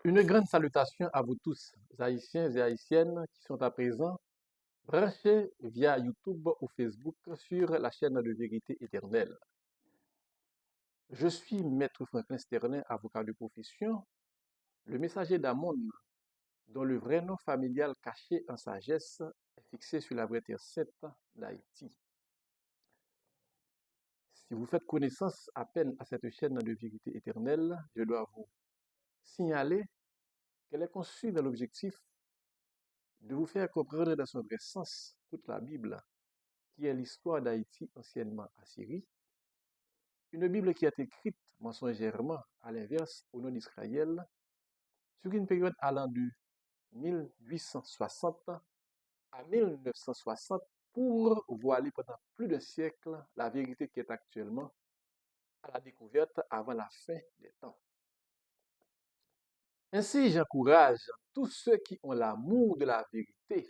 Une grande salutation à vous tous, Haïtiens et Haïtiennes qui sont à présent branchés via YouTube ou Facebook sur la chaîne de Vérité Éternelle. Je suis Maître Franklin Sterlin, avocat de profession, le messager d'Amon, dont le vrai nom familial caché en sagesse est fixé sur la vraie terre sainte d'Haïti. Si vous faites connaissance à peine à cette chaîne de Vérité Éternelle, je dois vous signaler qu'elle est conçue dans l'objectif de vous faire comprendre dans son vrai sens toute la Bible, qui est l'histoire d'Haïti anciennement Assyrie, une Bible qui est écrite mensongèrement à l'inverse au nom d'Israël sur une période allant de 1860 à 1960 pour voiler pendant plus de siècles la vérité qui est actuellement à la découverte avant la fin des temps. Ainsi, j'encourage tous ceux qui ont l'amour de la vérité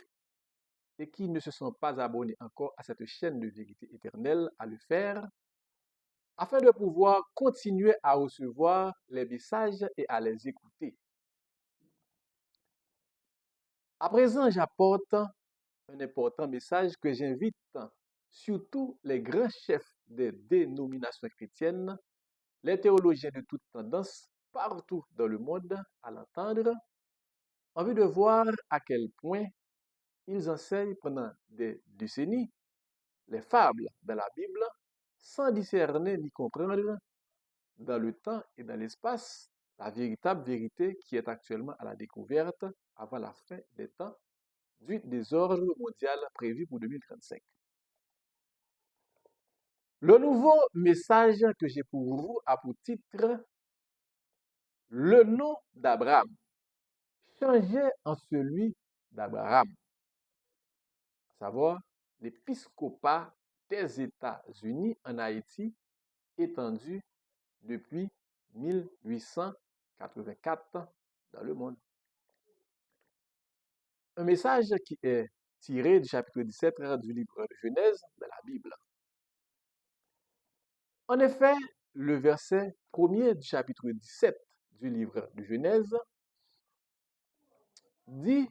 et qui ne se sont pas abonnés encore à cette chaîne de vérité éternelle à le faire afin de pouvoir continuer à recevoir les messages et à les écouter. À présent, j'apporte un important message que j'invite surtout les grands chefs des dénominations chrétiennes, les théologiens de toute tendance, partout dans le monde, à l'entendre, en vue de voir à quel point ils enseignent pendant des décennies les fables de la Bible sans discerner ni comprendre dans le temps et dans l'espace la véritable vérité qui est actuellement à la découverte avant la fin des temps du désordre mondial prévu pour 2035. Le nouveau message que j'ai pour vous a pour titre le nom d'Abraham, changé en celui d'Abraham, à savoir l'épiscopat des États-Unis en Haïti étendu depuis 1884 dans le monde. Un message qui est tiré du chapitre 17 du livre de Genèse de la Bible. En effet, le verset premier du chapitre 17 du livre de Genèse dit,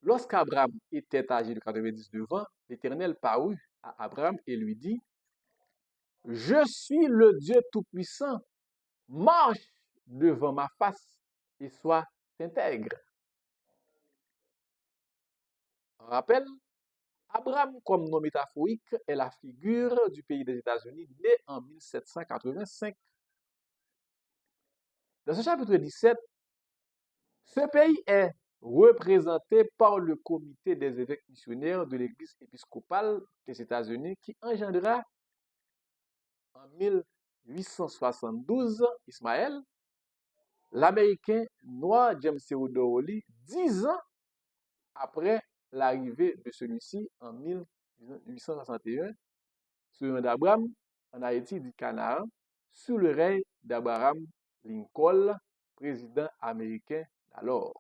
lorsqu'Abraham était âgé de 99 ans, l'Éternel parut à Abraham et lui dit, je suis le Dieu Tout-Puissant, marche devant ma face et sois intègre. On rappelle, Abraham, comme nom métaphorique, est la figure du pays des États-Unis né en 1785. Dans ce chapitre 17, ce pays est représenté par le comité des évêques missionnaires de l'Église épiscopale des États-Unis qui engendra en 1872 Ismaël, l'Américain noir James Theodore Lee, 10 ans après l'arrivée de celui-ci en 1861 sur d'Abraham en Haïti du Canaan, sous le règne d'Abraham Lincoln, président américain d'alors.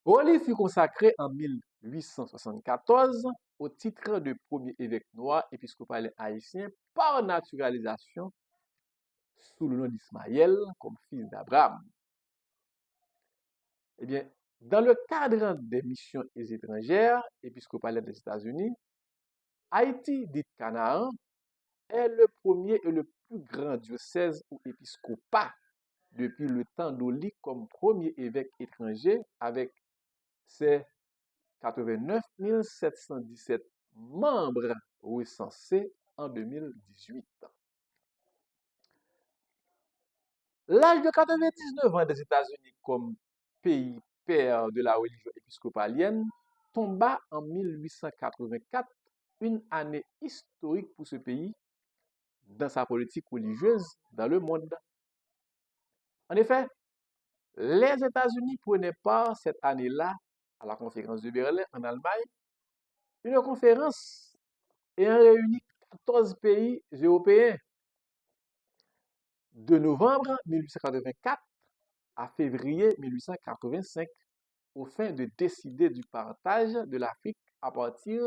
Raleigh fut consacré en 1874 au titre de premier évêque noir épiscopal haïtien par naturalisation sous le nom d'Ismaël comme fils d'Abraham. Eh bien, dans le cadre des missions étrangères épiscopales des États-Unis, Haïti, dit Canaan, est le premier et le plus grand diocèse ou épiscopat depuis le temps d'Oli comme premier évêque étranger avec ses 89 717 membres recensés en 2018. L'âge de 99 ans des États-Unis comme pays père de la religion épiscopalienne tomba en 1884, une année historique pour ce pays dans sa politique religieuse dans le monde. En effet, les États-Unis prenaient part cette année-là à la conférence de Berlin en Allemagne, une conférence ayant réuni 14 pays européens de novembre 1884 à février 1885 au fin de décider du partage de l'Afrique à partir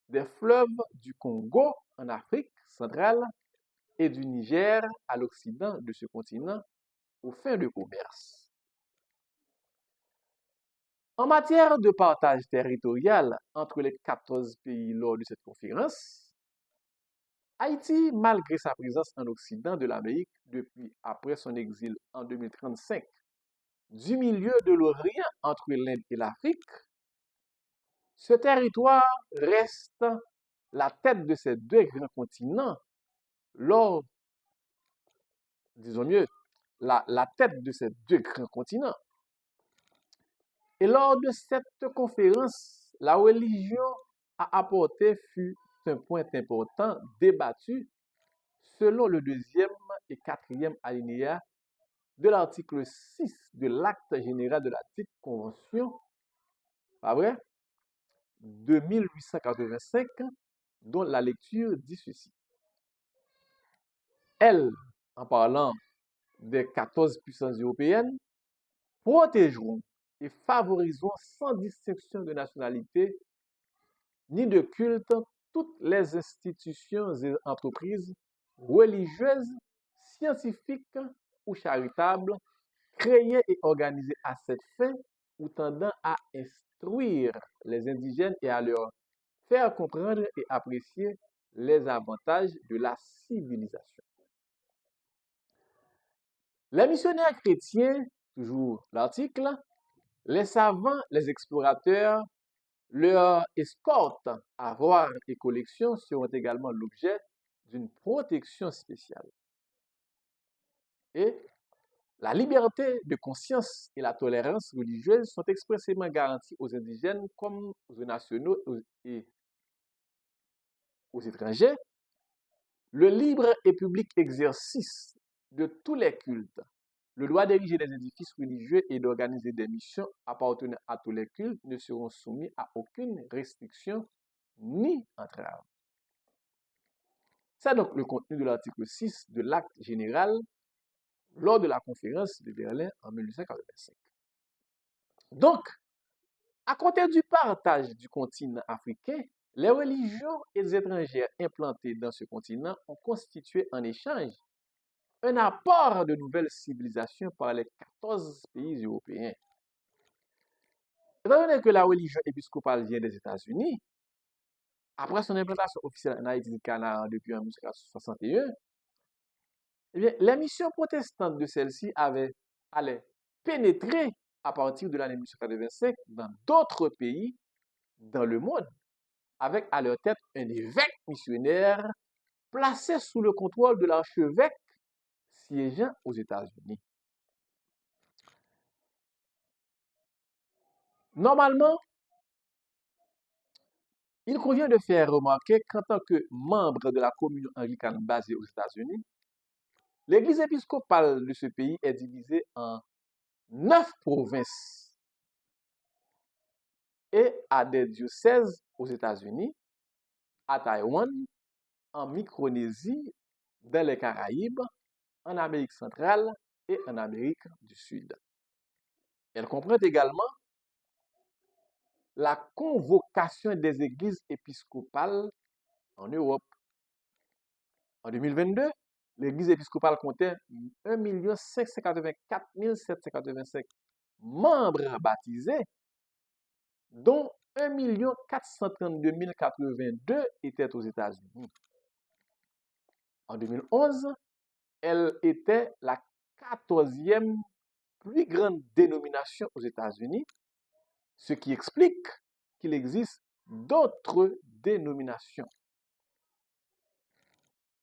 des fleuves du Congo en Afrique centrale et du Niger à l'occident de ce continent aux fins de commerce. En matière de partage territorial entre les 14 pays lors de cette conférence, Haïti, malgré sa présence en Occident de l'Amérique depuis après son exil en 2035, du milieu de l'Orient entre l'Inde et l'Afrique, ce territoire reste la tête de ces deux grands continents lors, disons mieux, la tête de ces deux grands continents. Et lors de cette conférence, la religion à apporter fut un point important débattu selon le deuxième et quatrième alinéa de l'article 6 de l'acte général de la dite convention, pas vrai, de 1885, dont la lecture dit ceci. Elles, en parlant des 14 puissances européennes, protégeront et favoriseront sans distinction de nationalité ni de culte toutes les institutions et entreprises religieuses, scientifiques ou charitables créées et organisées à cette fin ou tendant à instruire les indigènes et à leur faire comprendre et apprécier les avantages de la civilisation. Les missionnaires chrétiens, toujours l'article, les savants, les explorateurs, leurs escortes, avoirs et collections seront également l'objet d'une protection spéciale. Et la liberté de conscience et la tolérance religieuse sont expressément garanties aux indigènes comme aux nationaux et aux étrangers. Le libre et public exercice de tous les cultes, le droit d'ériger des édifices religieux et d'organiser des missions appartenant à tous les cultes ne seront soumis à aucune restriction ni entrave. C'est donc le contenu de l'article 6 de l'acte général lors de la conférence de Berlin en 1885. Donc, à compter du partage du continent africain, les religions et les étrangères implantés dans ce continent ont constitué en échange un apport de nouvelles civilisations par les 14 pays européens. Étant donné que la religion épiscopale vient des États-Unis, après son implantation officielle en Haïti et Canada depuis 1961, eh bien, les missions protestantes de celle-ci allaient pénétrer à partir de l'année 1885 dans d'autres pays dans le monde, avec à leur tête un évêque missionnaire placé sous le contrôle de l'archevêque siégeant aux États-Unis. Normalement, il convient de faire remarquer qu'en tant que membre de la communion anglicane basée aux États-Unis, l'Église épiscopale de ce pays est divisée en 9 provinces et a des diocèses aux États-Unis, à Taïwan, en Micronésie, dans les Caraïbes, en Amérique centrale et en Amérique du Sud. Elle comprend également la convocation des églises épiscopales en Europe. En 2022, l'église épiscopale comptait 1 584 785 membres baptisés, dont 1 432 082 étaient aux États-Unis. En 2011, elle était la 14e plus grande dénomination aux États-Unis, ce qui explique qu'il existe d'autres dénominations.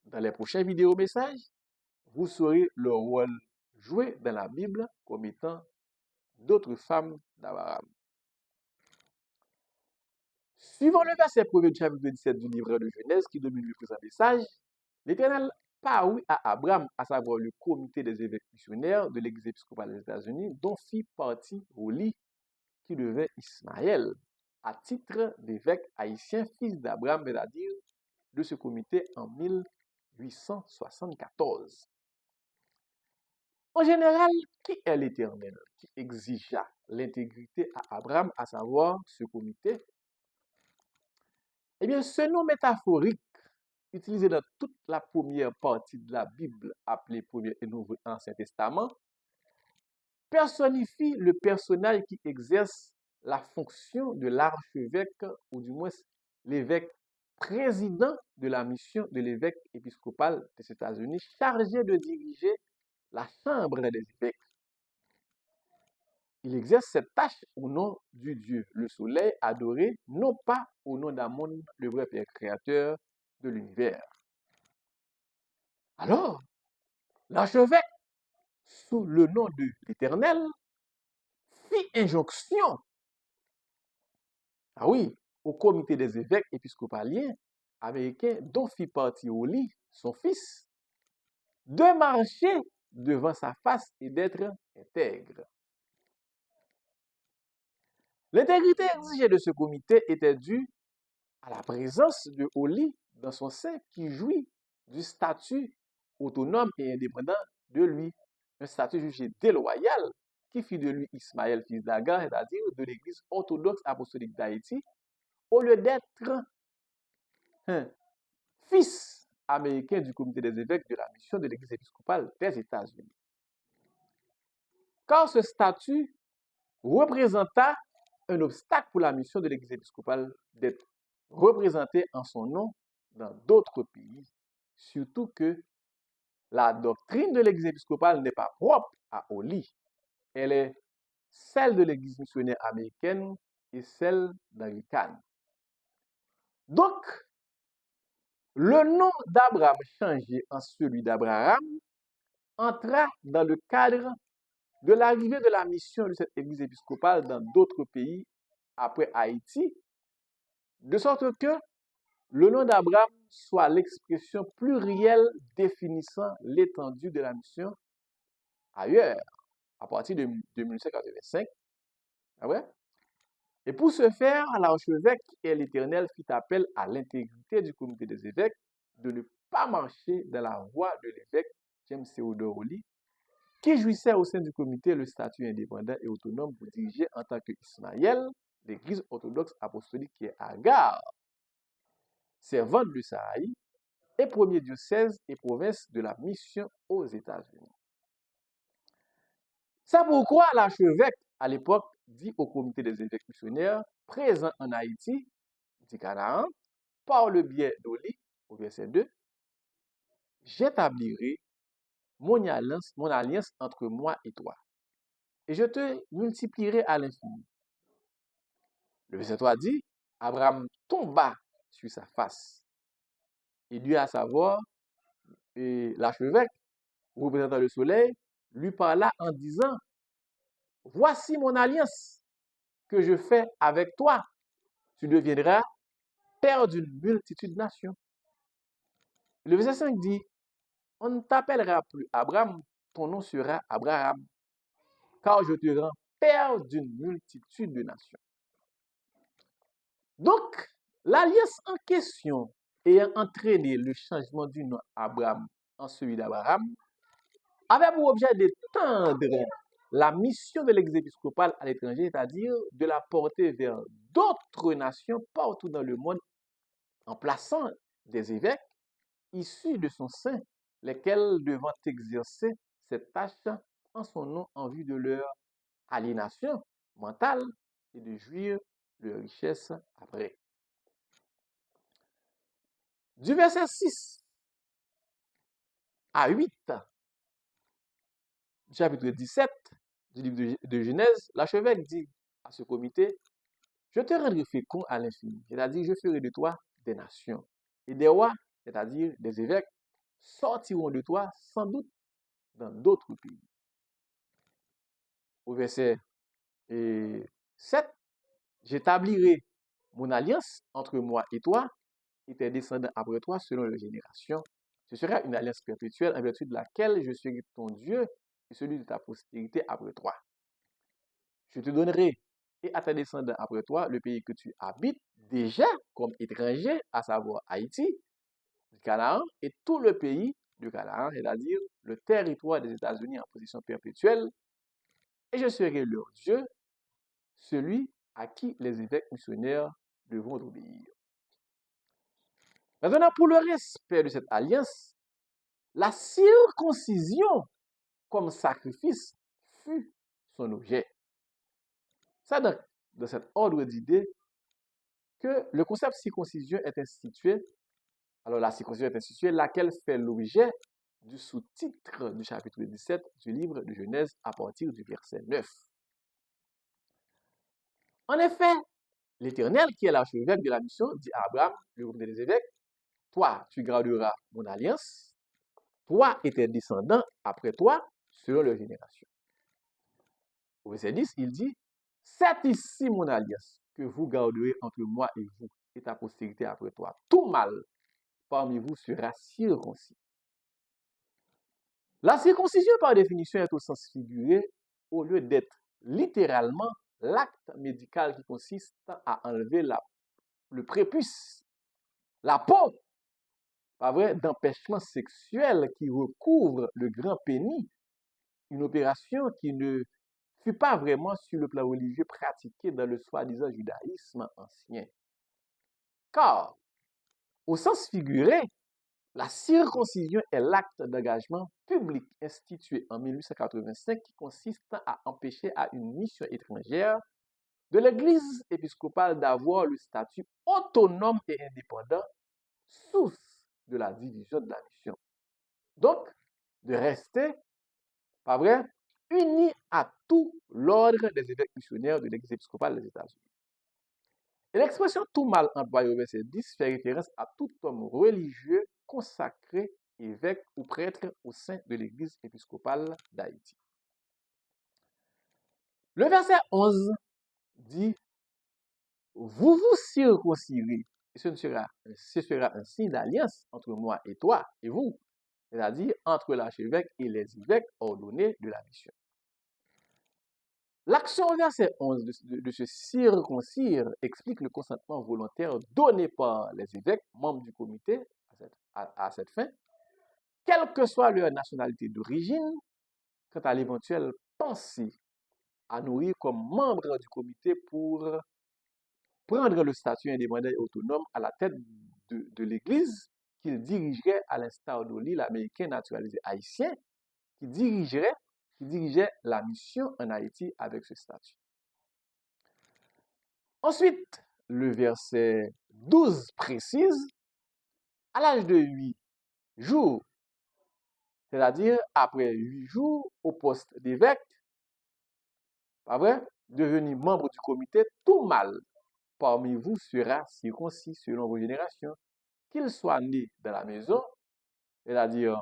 Dans les prochains vidéos messages, vous saurez le rôle joué dans la Bible comme étant d'autres femmes d'Abraham. Suivant le verset 1er du chapitre 17 du livre de Genèse qui domine le présent message, l'Éternel parut à Abraham, à savoir le comité des évêques missionnaires de l'Église épiscopale des États-Unis, dont fit partie Oli, qui devint Ismaël, à titre d'évêque haïtien, fils d'Abraham, c'est-à-dire de ce comité en 1874. En général, qui est l'Éternel qui exigea l'intégrité à Abraham, à savoir ce comité? Eh bien, ce nom métaphorique, utilisé dans toute la première partie de la Bible, appelée Premier et Nouveau Ancien Testament, personnifie le personnage qui exerce la fonction de l'archevêque, ou du moins l'évêque président de la mission de l'évêque épiscopal des États-Unis, chargé de diriger la chambre des évêques. Il exerce cette tâche au nom du Dieu, le soleil adoré, non pas au nom d'Amon, le vrai Père créateur de l'univers. Alors, l'archevêque, sous le nom de l'Éternel, fit injonction, ah oui, au comité des évêques épiscopaliens américains dont fit partie Oli, son fils, de marcher devant sa face et d'être intègre. L'intégrité exigée de ce comité était due à la présence de Oli dans son sein qui jouit du statut autonome et indépendant de lui, un statut jugé déloyal qui fit de lui Ismaël, fils d'Agar, c'est-à-dire de l'Église orthodoxe apostolique d'Haïti, au lieu d'être un fils américain du comité des évêques de la mission de l'Église épiscopale des États-Unis. Car ce statut représenta un obstacle pour la mission de l'Église épiscopale d'être représentée en son nom dans d'autres pays, surtout que la doctrine de l'Église épiscopale n'est pas propre à Oli. Elle est celle de l'Église missionnaire américaine et celle d'Anglicane. Donc, le nom d'Abraham changé en celui d'Abraham entra dans le cadre de l'arrivée de la mission de cette Église épiscopale dans d'autres pays après Haïti, de sorte que le nom d'Abraham soit l'expression plurielle définissant l'étendue de la mission ailleurs, à partir de 1985. Ah ouais? Et pour ce faire, l'archevêque et l'Éternel fit appel à l'intégrité du comité des évêques de ne pas marcher dans la voie de l'évêque James Theodore Oli, qui jouissait au sein du comité le statut indépendant et autonome pour diriger en tant qu'Ismaël l'Église orthodoxe apostolique qui est Agar, servante de Sahaï et premier diocèse et province de la mission aux États-Unis. C'est pourquoi l'archevêque, à l'époque, dit au comité des évêques missionnaires présents en Haïti, dit Canaan, par le biais d'Oli, au verset 2, j'établirai mon alliance entre moi et toi, et je te multiplierai à l'infini. Le verset 3 dit, Abraham tomba sur sa face. Et lui, à savoir, l'archevêque, représentant le soleil, lui parla en disant, voici mon alliance que je fais avec toi. Tu deviendras père d'une multitude de nations. Le verset 5 dit, on ne t'appellera plus Abraham, ton nom sera Abraham, car je te rends père d'une multitude de nations. Donc, l'alliance en question ayant entraîné le changement du nom Abraham en celui d'Abraham, avait pour objet d'étendre la mission de l'Église épiscopale à l'étranger, c'est-à-dire de la porter vers d'autres nations partout dans le monde, en plaçant des évêques issus de son sein, lesquels devant exercer cette tâche en son nom en vue de leur aliénation mentale et de jouir de leur richesse après. Du verset 6 à 8, du chapitre 17 du livre de Genèse, l'archevêque dit à ce comité, je te rendrai fécond à l'infini, c'est-à-dire je ferai de toi des nations. Et des rois, c'est-à-dire des évêques, sortiront de toi sans doute dans d'autres pays. Au verset 7, j'établirai mon alliance entre moi et toi et tes descendants après toi selon leur génération. Ce sera une alliance perpétuelle en vertu de laquelle je serai ton Dieu et celui de ta postérité après toi. Je te donnerai et à tes descendants après toi le pays que tu habites déjà comme étranger, à savoir Haïti, le Canaan et tout le pays du Canaan, c'est-à-dire le territoire des États-Unis en position perpétuelle, et je serai leur Dieu, celui à qui les évêques missionnaires devront obéir. Maintenant, pour le respect de cette alliance, la circoncision comme sacrifice fut son objet. C'est dans cet ordre d'idées que le concept circoncision est institué. Alors, la circoncision est instituée, laquelle fait l'objet du sous-titre du chapitre 17 du livre de Genèse à partir du verset 9. En effet, l'Éternel, qui est l'archevêque de la mission, dit à Abraham, le groupe des évêques, toi, tu garderas mon alliance, toi et tes descendants après toi, selon leur génération. Au verset 10, il dit, c'est ici mon alliance que vous garderez entre moi et vous et ta postérité après toi. Tout mal parmi vous sera circoncis. La circoncision, par définition, est au sens figuré, au lieu d'être littéralement l'acte médical qui consiste à enlever le prépuce, la peau, pas vrai, d'empêchement sexuel qui recouvre le grand pénis, une opération qui ne fut pas vraiment sur le plan religieux pratiquée dans le soi-disant judaïsme ancien. Car, au sens figuré, la circoncision est l'acte d'engagement public institué en 1885 qui consiste à empêcher à une mission étrangère de l'Église épiscopale d'avoir le statut autonome et indépendant, source de la division de la mission. Donc, de rester, pas vrai, unis à tout l'ordre des évêques missionnaires de l'Église épiscopale des États-Unis. Et l'expression tout mal employée au verset 10 fait référence à tout homme religieux consacré, évêque ou prêtre au sein de l'Église épiscopale d'Haïti. Le verset 11 dit, vous vous circoncirez, et ce sera un signe d'alliance entre moi et toi et vous, c'est-à-dire entre l'archevêque et les évêques ordonnés de la mission. L'action au verset 11 de se circoncire explique le consentement volontaire donné par les évêques, membres du comité, à cette fin, quelle que soit leur nationalité d'origine, quant à l'éventuelle pensée à nourrir comme membre du comité pour prendre le statut indépendant et autonome à la tête de l'Église qu'il dirigerait à l'instar d'Oli, l'Américain naturalisé haïtien, qui dirigeait la mission en Haïti avec ce statut. Ensuite, le verset 12 précise, à l'âge de 8 jours, c'est-à-dire après 8 jours au poste d'évêque, pas vrai, devenu membre du comité, tout mâle parmi vous sera circoncis selon vos générations, qu'il soit né dans la maison, c'est-à-dire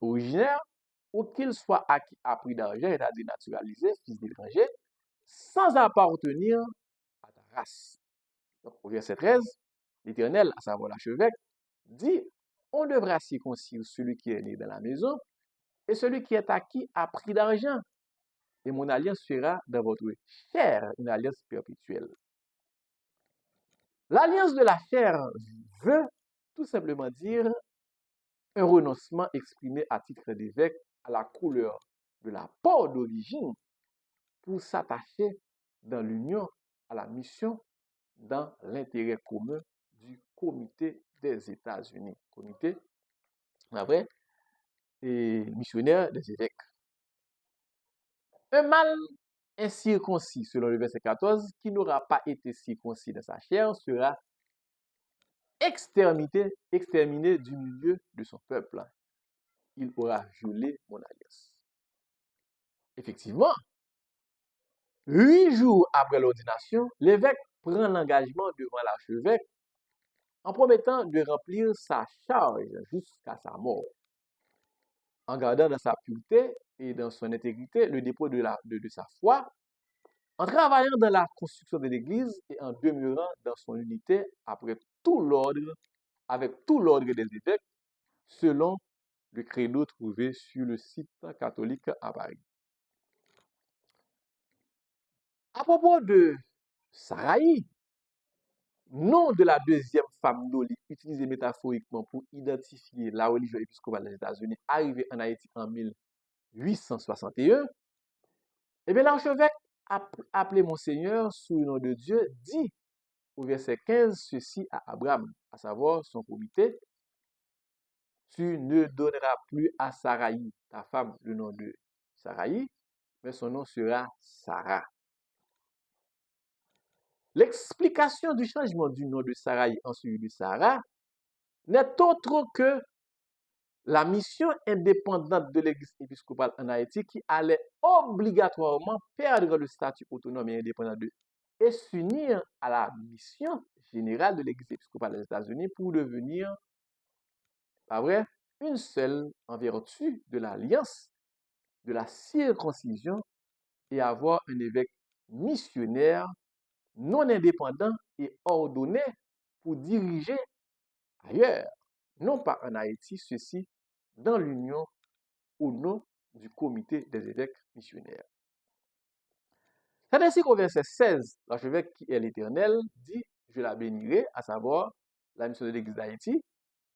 originaire, ou qu'il soit acquis à prix d'argent, c'est-à-dire naturalisé, fils d'étranger, sans appartenir à ta race. Donc, au verset 13, l'Éternel, à savoir l'archevêque, dit, on devra circoncire celui qui est né dans la maison et celui qui est acquis à prix d'argent. Et mon alliance sera dans votre chair, une alliance perpétuelle. L'alliance de la chair veut tout simplement dire un renoncement exprimé à titre d'évêque à la couleur de la peau d'origine pour s'attacher dans l'union à la mission dans l'intérêt commun du comité des États-Unis. Comité, après, et missionnaire des évêques. Un mâle incirconcis, selon le verset 14, qui n'aura pas été circoncis dans sa chair, sera exterminé du milieu de son peuple. Il aura violé mon alliance. Effectivement, 8 jours après l'ordination, l'évêque prend l'engagement devant l'archevêque en promettant de remplir sa charge jusqu'à sa mort, en gardant dans sa pureté et dans son intégrité le dépôt de sa foi, en travaillant dans la construction de l'Église et en demeurant dans son unité avec tout l'ordre des évêques, selon le credo trouvé sur le site catholique à Paris. À propos de Saraï, nom de la deuxième femme d'Oli, utilisé métaphoriquement pour identifier la religion épiscopale des États-Unis, arrivée en Haïti en 1861, eh bien l'archevêque appelé Monseigneur sous le nom de Dieu dit au verset 15 ceci à Abraham, à savoir son comité, tu ne donneras plus à Saraï, ta femme, le nom de Saraï, mais son nom sera Sarah. L'explication du changement du nom de Sarai en celui de Sarah n'est autre que la mission indépendante de l'Église épiscopale en Haïti qui allait obligatoirement perdre le statut autonome et indépendant et s'unir à la mission générale de l'Église épiscopale des États-Unis pour devenir, pas vrai, une seule en vertu de l'alliance, de la circoncision et avoir un évêque missionnaire non indépendant et ordonné pour diriger ailleurs, non pas en Haïti, ceci dans l'union au nom du comité des évêques missionnaires. C'est ainsi qu'au verset 16, l'archevêque qui est l'Éternel dit, je la bénirai, à savoir la mission de l'Église d'Haïti,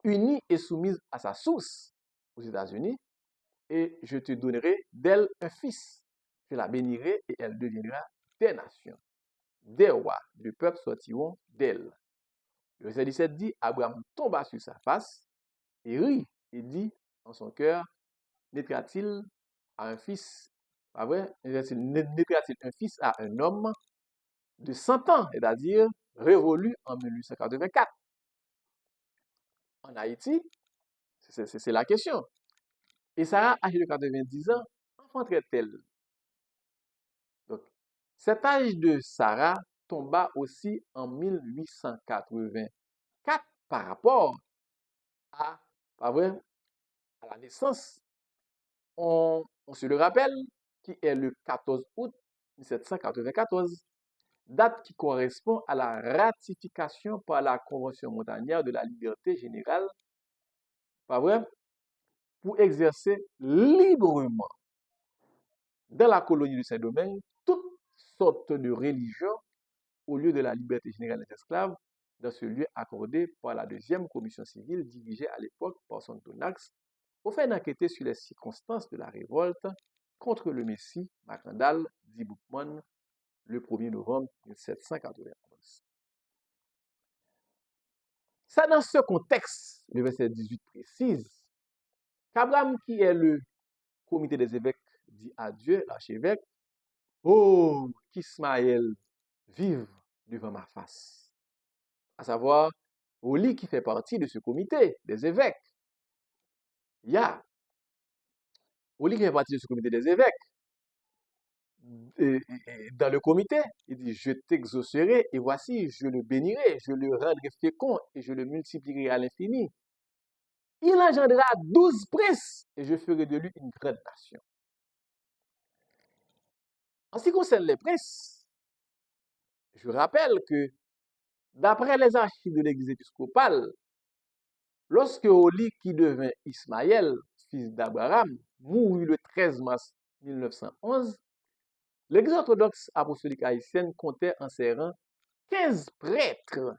unie et soumise à sa source aux États-Unis, et je te donnerai d'elle un fils. Je la bénirai et elle deviendra des nations. Des rois, des peuples sortiront d'elle. Le verset 17 dit, Abraham tomba sur sa face et rit et dit en son cœur, naîtra-t-il à un fils, pas vrai? Naîtra-t-il un fils à un homme de 100 ans, c'est-à-dire révolu en 1884. En Haïti, c'est la question. Et Sarah, âgée de 90 ans, enfanterait-elle? Donc, cet âge de Sarah tomba aussi en 1884 par rapport à, pas vrai, à la naissance. On se le rappelle, qui est le 14 août 1794, date qui correspond à la ratification par la Convention montagnarde de la liberté générale, pas vrai, pour exercer librement dans la colonie du Saint-Domingue toutes sortes de religions au lieu de la liberté générale des esclaves dans ce lieu accordé par la deuxième commission civile dirigée à l'époque par son Tonax, au fait d'enquêter sur les circonstances de la révolte contre le Messie Macandal dit Boukman le 1er novembre 1791. C'est dans ce contexte, le verset 18 précise, qu'Abraham, qui est le comité des évêques, dit à Dieu, l'archevêque, oh, qu'Ismaël vive devant ma face. À savoir, Oli qui fait partie de ce comité des évêques. Il y a Oli qui fait partie de ce comité des évêques. Dans le comité, il dit, je t'exaucerai et voici, je le bénirai, je le rendrai fécond et je le multiplierai à l'infini. Il engendrera 12 princes et je ferai de lui une grande nation. En ce qui concerne les princes, je rappelle que d'après les archives de l'Église épiscopale, lorsque Oli, qui devint Ismaël, fils d'Abraham, mourut le 13 mars 1911, l'Église orthodoxe apostolique haïtienne comptait en ses rangs 15 prêtres,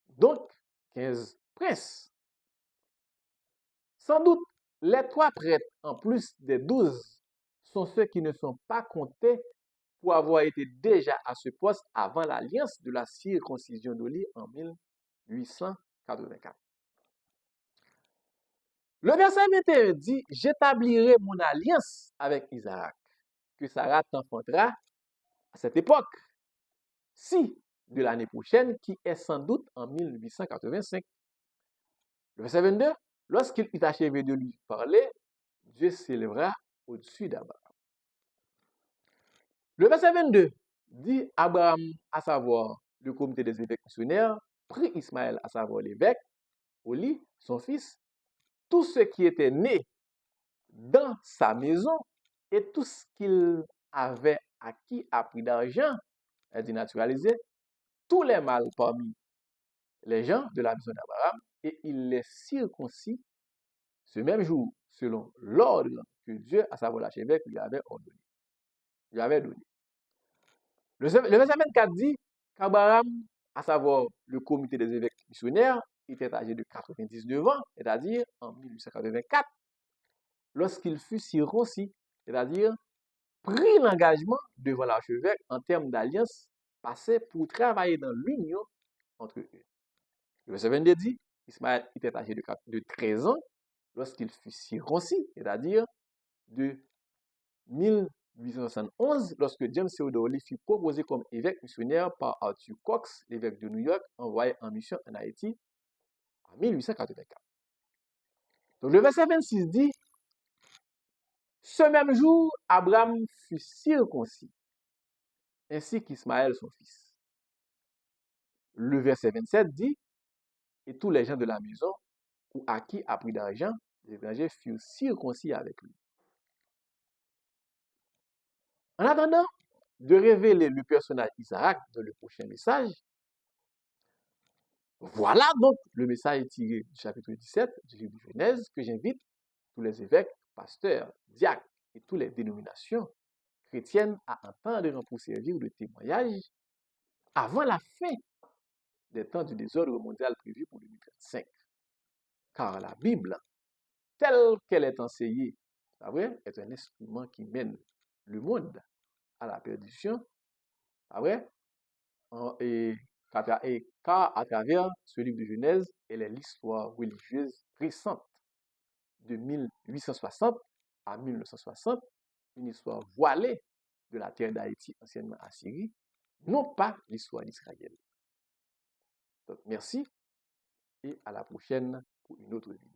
donc 15 princes. Sans doute, les 3 prêtres, en plus des 12, sont ceux qui ne sont pas comptés pour avoir été déjà à ce poste avant l'alliance de la circoncision d'Oli en 1884. Le verset 21 dit, j'établirai mon alliance avec Isaac, que Sarah t'enfantera à cette époque, si de l'année prochaine, qui est sans doute en 1885. Le verset 22, lorsqu'il eut achevé de lui parler, Dieu s'élèvera au-dessus d'Abraham. Le verset 22 dit, Abraham, à savoir le comité des évêques missionnaires, prit Ismaël, à savoir l'évêque, Oli, son fils, tout ce qui était né dans sa maison et tout ce qu'il avait acquis à prix d'argent, est dénaturalisé, tous les mâles parmi les gens de la maison d'Abraham, et il les circoncis ce même jour, selon l'ordre que Dieu, à savoir l'archevêque, lui avait ordonné, lui avait donné. Le verset 24 dit qu'Abraham, à savoir le comité des évêques missionnaires, était âgé de 99 ans, c'est-à-dire en 1884, lorsqu'il fut circoncis, c'est-à-dire pris l'engagement devant l'archevêque en termes d'alliance passée pour travailler dans l'union entre eux. Le verset 22 dit, Ismaël était âgé de 13 ans lorsqu'il fut circoncis, c'est-à-dire de 1871, lorsque James Theodore Lee fut proposé comme évêque missionnaire par Arthur Cox, l'évêque de New York, envoyé en mission en Haïti en 1884. Donc le verset 26 dit, ce même jour, Abraham fut circoncis, ainsi qu'Ismaël son fils. Le verset 27 dit, et tous les gens de la maison, ou à qui a pris d'argent, les étrangers furent circoncis avec lui. En attendant de révéler le personnage Isaac dans le prochain message, voilà donc le message tiré du chapitre 17 du livre de Genèse que j'invite tous les évêques, pasteurs, diacres et toutes les dénominations chrétiennes à entendre pour servir de témoignage avant la fin des temps du désordre mondial prévu pour 2035. Car la Bible, telle qu'elle est enseignée, est un instrument qui mène le monde à la perdition, et car à travers ce livre de Genèse, elle est l'histoire religieuse récente de 1860 à 1960, une histoire voilée de la terre d'Haïti, anciennement Assyrie, non pas l'histoire d'Israël. Donc merci et à la prochaine pour une autre vidéo.